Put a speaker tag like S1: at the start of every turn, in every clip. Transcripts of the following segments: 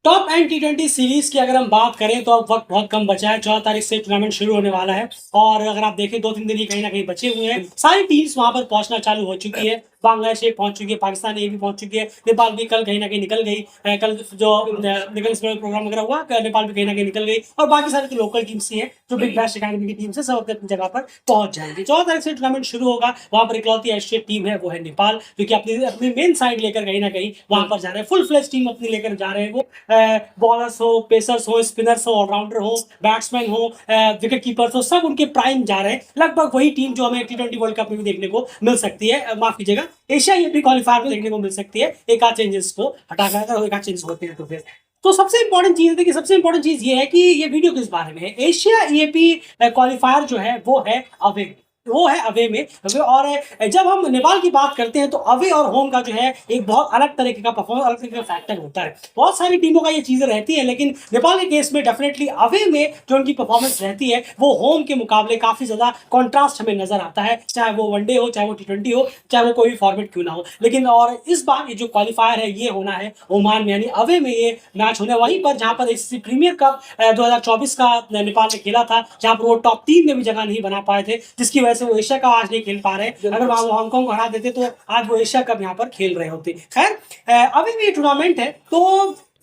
S1: Top and T20 series की अगर हम बात करें तो अब वक्त बहुत कम बचा है। 14 तारीख से टूर्नामेंट शुरू होने वाला है और अगर आप देखें 2-3 दिन ही कहीं ना कहीं बचे हुए हैं। सारी टीम्स वहां पर पहुंचना चालू हो चुकी है। बांग्लादेश एक पहुंच चुकी है, पाकिस्तान ये भी पहुंच चुकी है, नेपाल भी कल कहीं ना कहीं निकल गई। कल जो निकल प्रोग्राम वगैरह हुआ नेपाल भी कहीं ना कहीं निकल गई और बाकी सारी जो लोकल टीम्स ही हैं जो बिग बैश अकेडमी की टीम से सब अपनी जगह पर पहुंच जाएंगी। 14 तारीख से टूर्नामेंट शुरू होगा। वहां पर इकलौती एशियन टीम है वो है नेपाल, जो कि अपनी अपनी मेन साइड लेकर कहीं ना कहीं वहां पर जा रहे हैं। फुल फ्लेज टीम अपनी लेकर जा रहे हैं वो। बॉलर्स हो, पेसर्स हो, स्पिनर्स हो, ऑलराउंडर हो, बैट्समैन हो, विकेट कीपर्स हो, सब उनके प्राइम जा रहे हैं। लगभग वही टीम जो हमें टी20 वर्ल्ड कप में भी देखने को मिल सकती है, माफ कीजिएगा एशिया ये क्वालिफायर में देखने को मिल सकती है। एक आध चेंजेस को हटाकर अगर एक आध चेंजेस होते हैं तो फिर तो सबसे इंपॉर्टेंट चीज देखिए, सबसे इंपॉर्टेंट चीज ये है कि ये वीडियो किस बारे में है। एशिया ईएपी क्वालिफायर जो है वो है अवे, वो है अवे में। और जब हम नेपाल की बात करते हैं तो अवे और होम का जो है एक बहुत अलग तरीके का परफॉर्मेंस, अलग तरीके का फैक्टर होता है। बहुत सारी टीमों का ये चीजें रहती है, लेकिन नेपाल के केस में डेफिनेटली अवे में जो उनकी परफॉर्मेंस रहती है वो होम के मुकाबले काफी ज्यादा कॉन्ट्रास्ट हमें नजर आता है। चाहे वो वनडे हो, चाहे वो टी20 हो, चाहे वो कोई भी फॉर्मेट क्यों ना हो। लेकिन और इस बार ये जो क्वालिफायर है ये होना है ओमान में, यानी अवे में ये मैच होना है। वहीं पर जहां पर एसीसी प्रीमियर कप 2024 का नेपाल ने खेला था, जहां पर वो टॉप 3 में भी जगह नहीं बना पाए थे, जिसकी वजह से वो एशिया का आज नहीं खेल पा रहे। अगर वहां वो हांगकांग को हरा देते तो आज वो एशिया कप यहाँ पर खेल रहे होते। खैर अभी भी ये टूर्नामेंट है तो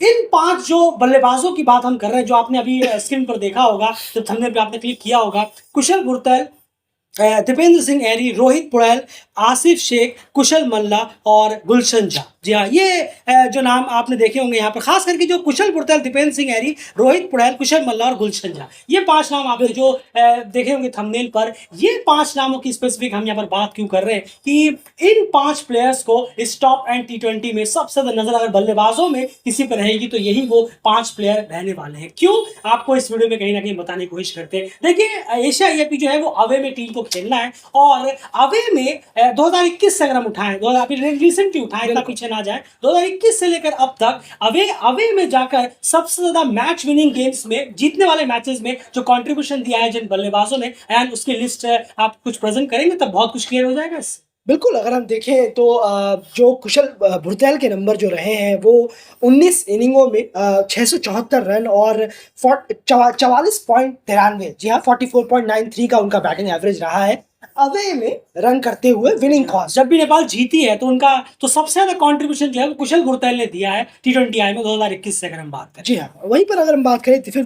S1: इन 5 जो बल्लेबाजों की बात हम कर रहे हैं, जो आपने अभी स्क्रीन पर देखा होगा, जो थंबनेल पे आपने क्लिक किया होगा, कुशल गुरतल, दीपेंद्र सिंह एरी, रोहित पुड़ैल, आसिफ शेख, कुशल मल्ला और गुलशन झा। जी हाँ, ये जो नाम आपने देखे होंगे यहाँ पर, खास करके जो कुशल पुड़ैल, दीपेंद्र सिंह एरी, रोहित पुड़ैल, कुशल मल्ला और गुलशन झा, ये 5 नाम आपने जो देखे होंगे थंबनेल पर। ये 5 नामों की स्पेसिफिक हम यहाँ पर बात क्यों कर रहे हैं कि इन 5 प्लेयर्स को इस टॉप एंड टी20 में सबसे ज्यादा नजर अगर बल्लेबाजों में किसी पर रहेगी तो यही वो 5 प्लेयर रहने वाले हैं। क्यों, आपको इस वीडियो में कहीं ना कहीं बताने की कोशिश करते हैं। देखिए, एशिया ईएपी जो है वो अवे में टीम को खेलना है और अवे में 2021 से अगर हम उठाएं, 2000 रिसेंटली उठाएं, इतना पीछे ना जाए, 2021 से लेकर अब तक अवे में जाकर सबसे ज्यादा मैच विनिंग गेम्स में, जीतने वाले मैचेस में जो कंट्रीब्यूशन दिया है जिन बल्लेबाजों ने, एंड उसकी लिस्ट आप कुछ प्रेजेंट करेंगे तब बहुत कुछ क्लियर हो जाएगा इससे।
S2: बिल्कुल, अगर हम देखें तो जो कुशल भुरतैल के नंबर जो रहे हैं वो 19 इनिंगों में 674 रन और 44.93, जी हाँ 44.93 का उनका बैटिंग एवरेज रहा है अवे में रन करते हुए विनिंग कॉस्ट।
S1: जब भी नेपाल जीती है तो उनका तो सबसे ज्यादा कंट्रीब्यूशन जो है वो कुशल गुरतैल ने दिया है टी20 आई में 2021 से अगर हम बात करें।
S2: जी हाँ, वहीं पर अगर हम बात करें तो फिर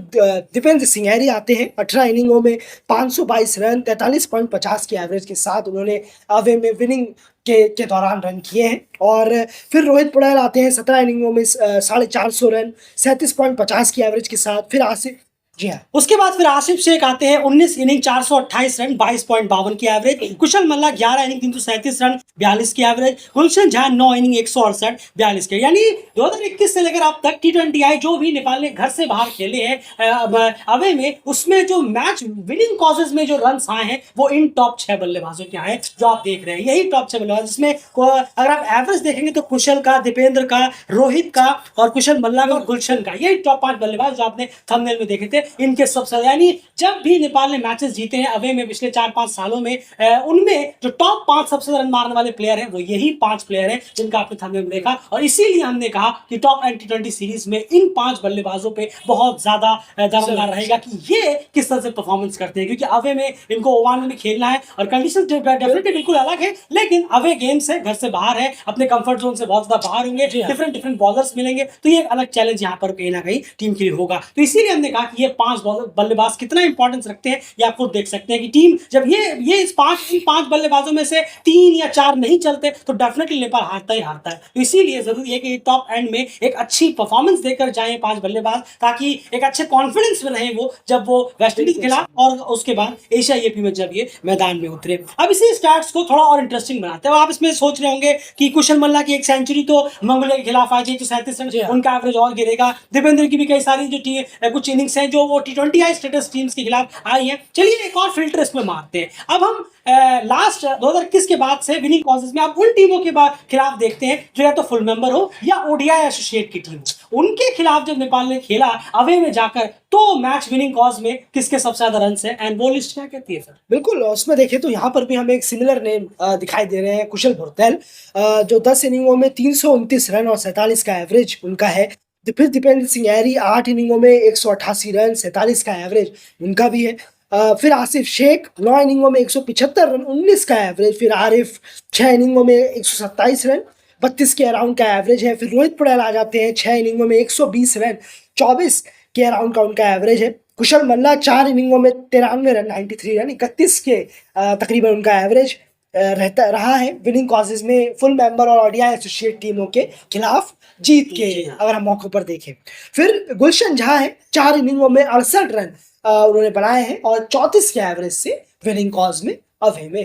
S2: दीपेंद्र सिंह एरी आते हैं। 18 इनिंगों में 522 रन 43.50 की एवरेज के साथ उन्होंने अवे में विनिंग के दौरान रन किए हैं। और फिर रोहित पुड़ैल आते हैं 17 इनिंगों में 450 रन 37.50 की एवरेज के साथ। फिर आसिफ, जी हाँ,
S1: उसके बाद फिर आसिफ शेख आते हैं 19 इनिंग 428 रन 22.52 की एवरेज। कुशल मल्ला 11 इनिंग 337 रन 42 की एवरेज। गुलशन झा 9 इनिंग 168 42 के। यानी 2021 से लेकर अब तक टी20 आई जो भी नेपाल ने घर से बाहर खेले हैं अवे में, उसमें जो मैच विनिंग कॉजेज में जो रन आए हैं वो इन टॉप 6 बल्लेबाजों के आए जो आप देख रहे हैं। यही टॉप 6 बल्लेबाज, जिसमें अगर आप एवरेज देखेंगे तो कुशल का, दीपेंद्र का, रोहित का और कुशल मल्ला का और गुलशन का, यही टॉप 5 बल्लेबाज जो आपने थंबनेल में देखे थे, इनके सबसे, यानी जब भी नेपाल ने मैचेस जीते हैं अवे में पिछले 4-5 सालों में, उनमें जो टॉप 5 सबसे रन मारने वाले प्लेयर हैं वो यही 5 प्लेयर हैं जिनका आपने थंबनेल में देखा। और इसीलिए हमने कहा कि टॉप एंड टी20 सीरीज में इन 5 बल्लेबाजों पे बहुत ज्यादा दारोमदार रहेगा कि ये किस तरह से परफॉर्मेंस करते हैं, क्योंकि अवे में इनको ओमान में भी खेलना है और कंडीशन डेफिनेटली बिल्कुल अलग है, लेकिन अवे गेम्स है, घर से बाहर है, अपने कंफर्ट जोन से बहुत ज्यादा बाहर होंगे, डिफरेंट बॉलर्स मिलेंगे, तो ये एक अलग चैलेंज यहाँ पर कहीं ना कहीं टीम के लिए होगा। तो इसीलिए हमने कहा कि ये 5 बल्लेबाज कितना इंपॉर्टेंस रखते हैं ये आप खुद देख सकते हैं कि टीम जब ये इस 5 बल्लेबाजों में से 3 या 4 नहीं चलते तो डेफिनेटली नेपाल हारता ही हारता है। तो इसीलिए जरूरी है कि टॉप एंड में एक अच्छी परफॉर्मेंस देकर जाएं 5 बल्लेबाज, ताकि एक अच्छे कॉन्फिडेंस में रहे वो जब वो वेस्ट इंडीज खिला और उसके बाद एशिया ईएपी में जब ये मैदान में उतरे। अब इसी स्टैट्स को थोड़ा और इंटरेस्टिंग बनाते हैं। आप इसमें सोच रहे होंगे कि कुशल मल्ला की एक सेंचुरी तो मंगोलिया के खिलाफ आई थी, 37 रन, उनका एवरेज और गिरेगा। दीपेंद्र की भी कई सारी जो कुछ इनिंग्स हैं जो वो टी20 आई स्टेटस टीम्स के खिलाफ आई है। चलिए एक और फिल्टर इसमें मारते हैं। अब हम लास्ट 2021 के बाद से विनिंग कॉजेज में आप उन टीमों के खिलाफ देखते हैं जो या तो फुल मेंबर हो या ओडीआई एसोसिएट की टीम, उनके खिलाफ जब नेपाल ने खेला अवे में जाकर तो मैच विनिंग कॉज में किसके सबसे ज्यादा रन है, एंड वो लिस्ट क्या कहती है सर?
S2: बिल्कुल, उसमें देखें तो यहाँ पर भी हमें एक सिमिलर नेम दिखाई दे रहे हैं, कुशल भुरतैल, जो 10 इनिंगों में 329 रन और 47 का एवरेज उनका है। फिर दीपेंद्र सिंह ऐरी 8 इनिंगों में 188 रन, 47 का एवरेज उनका भी है। फिर आसिफ शेख 9 इनिंगों में 175 रन, 19 का एवरेज। फिर आरिफ 6 इनिंगों में 127 रन, 32 के अराउंड का एवरेज है। फिर रोहित पटेल आ जाते हैं 6 इनिंगों में 120 रन, 24 के अराउंड का उनका एवरेज है। कुशल मल्ला 4 इनिंगों में 93 रन, 93 रन, 31 के तकरीबन उनका एवरेज रहता रहा है। विनिंग कॉजेज में फुल मेंबर और ओडीआई एसोसिएट टीमों के खिलाफ जीत के
S1: जी हाँ।
S2: अगर हम मौकों पर देखें। फिर गुलशन झा है 4 इनिंगों में 68 रन उन्होंने बनाए हैं और 34 के एवरेज से विनिंग कॉज में अवे में।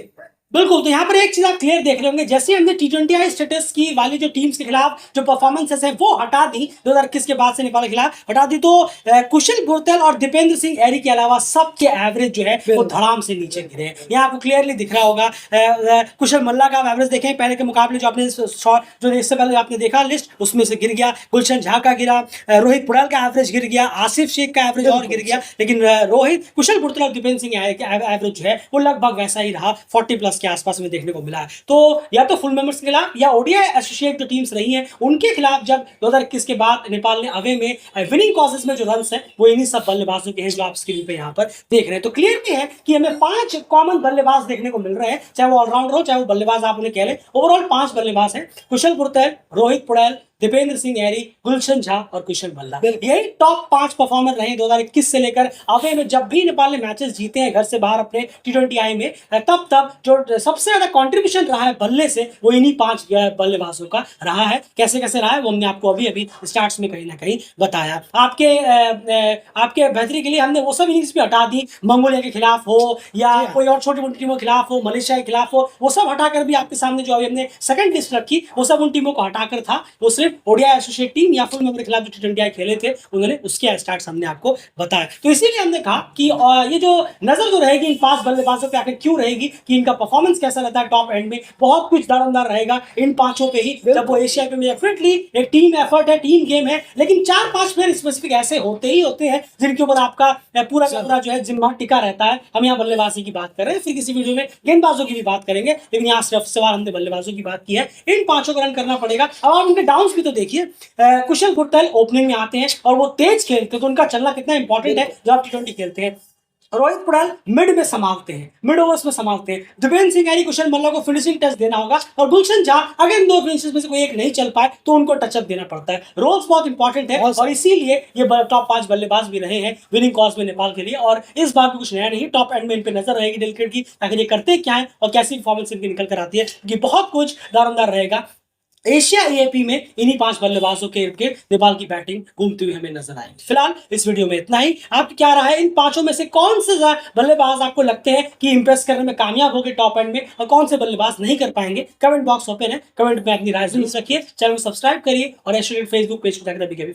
S1: बिल्कुल, तो यहाँ पर एक चीज आप क्लियर देख रहे होंगे, जैसे हमने T20I स्टेटस की वाली जो टीम्स के खिलाफ जो परफॉर्मेंसेस है वो हटा दी 2021 के बाद से नेपाल के खिलाफ हटा दी, तो कुशल बुरतेल और दीपेंद्र सिंह ऐरी के अलावा सबके एवरेज जो है वो धड़ाम से नीचे गिरे हैं। यहाँ आपको क्लियरली दिख रहा होगा। कुशल मल्ला का एवरेज देखें पहले के मुकाबले, जो आपने जो इससे पहले आपने देखा लिस्ट, उसमें से गिर गया। गुलशन झा का गिरा, रोहित पटेल का एवरेज गिर गया, आसिफ शेख का एवरेज और गिर गया, लेकिन रोहित कुशल बुरतेल और दीपेंद्र सिंह ऐरी का एवरेज जो है वो लगभग वैसा ही रहा, 40+ के आसपास में देखने को मिला है। तो या तो फुल मेंबर्स के खिलाफ या ओडीआई एसोसिएट जो टीम्स रही हैं उनके खिलाफ जब 2021 के बाद नेपाल ने अवे में विनिंग कॉजेस में जो रन्स हैं वो इन्हीं सब बल्लेबाजों के हैं जो आप स्क्रीन पे यहाँ पर देख रहे हैं। तो क्लियर भी है कि हमें 5 कॉमन बल्लेबाज देखने को मिल रहे हैं, चाहे वो ऑलराउंडर हो चाहे वो बल्लेबाज आप उन्हें कह लें। ओवरऑल 5 बल्लेबाज हैं, कुशल बुरतेल, रोहित पटेल, दीपेंद्र सिंह ऐरी, गुलशन झा और कुशल मल्ला। यही टॉप 5 परफॉर्मर रहे 2021 से लेकर अवे में। जब भी नेपाल ने मैचेस जीते हैं घर से बाहर अपने T20I में, तब जो सबसे ज्यादा कंट्रीब्यूशन रहा है बल्ले से वो इन्हीं 5 बल्लेबाजों का रहा है। कैसे कैसे रहा है वो हमने आपको अभी स्टार्ट्स में कहीं ना कहीं बताया। आपके बेहतरी के लिए हमने वो सब इनिंग्स भी हटा दी, मंगोलिया के खिलाफ हो या कोई और छोटी मोटी टीमों के खिलाफ हो, मलेशिया के खिलाफ हो, वो सब हटाकर भी आपके सामने जो अभी हमने सेकंड लिस्ट रखी वो सब उन टीमों को हटाकर था। वो सिर्फ ओडीआई एसोसिएट टीम या फुल मेंबर के खिलाफ जो T20I खेले थे उन्होंने उसके स्टार्ट्स हमने आपको बताया। तो इसीलिए हमने कहा कि ये जो नजर जो रहेगी इन 5 बल्लेबाजों पे आखिर क्यों रहेगी कि इनका परफॉर्मेंस कैसा रहता है टॉप एंड में, बहुत कुछ दारोमदार रहेगा इन 5 पे ही जब वो एशिया पे। डेफिनेटली एक टीम एफर्ट है, टीम गेम है, लेकिन 4-5 प्लेयर स्पेसिफिक ऐसे होते हैं जिनके ऊपर आपका पूरा का पूरा जो है जिम्मा टिका रहता है। हम यहाँ बल्लेबाजी की बात कर रहे हैं, फिर किसी वीडियो में गेंदबाजों की भी बात करेंगे, लेकिन यहाँ सिर्फ सवाल हमने बल्लेबाजों की बात की है। इन 5 को रन करना पड़ेगा। अब आप उनके डाउन्स भी तो देखिए, कुशल बुरतेल ओपनिंग में आते हैं और वो तेज खेलते हैं, तो उनका चलना कितना इंपॉर्टेंट है जब आप T20 खेलते हैं। रोहित पटेल मिड में संभालते हैं, मिड ओवर्स में संभालते हैं। दीपेंद्र सिंह ऐरी, कुशल मल्ला को फिनिशिंग टच देना होगा, और गुलशन झा अगर इन 2 फिनिशर्स में से कोई एक नहीं चल पाए तो उनको टचअप देना पड़ता है। रोल्स बहुत इंपॉर्टेंट है और इसीलिए ये टॉप 5 बल्लेबाज भी रहे हैं विनिंग कॉज में नेपाल के लिए। और इस बार भी कुछ नया नहीं, टॉप एंड में इन पे नजर रहेगी डेल क्रिकेट की, ताकि ये करते क्या है और कैसी परफॉर्मेंस इनकी निकल कर आती है, क्योंकि बहुत कुछ दारोमदार रहेगा। एशिया एएपी में इन्हीं 5 बल्लेबाजों के नेपाल की बैटिंग घूमती हुई हमें नजर आएगी। फिलहाल इस वीडियो में इतना ही। आप क्या रहा है, इन 5 में से कौन से बल्लेबाज आपको लगते हैं कि इंप्रेस करने में कामयाब होंगे टॉप एंड में, और कौन से बल्लेबाज नहीं कर पाएंगे? कमेंट बॉक्स ओपन है, कमेंट में अपनी राय जरूर रखिए। चैनल को सब्सक्राइब करिए और एसोसिएट फेसबुक पेज को जाकर अभी फॉलो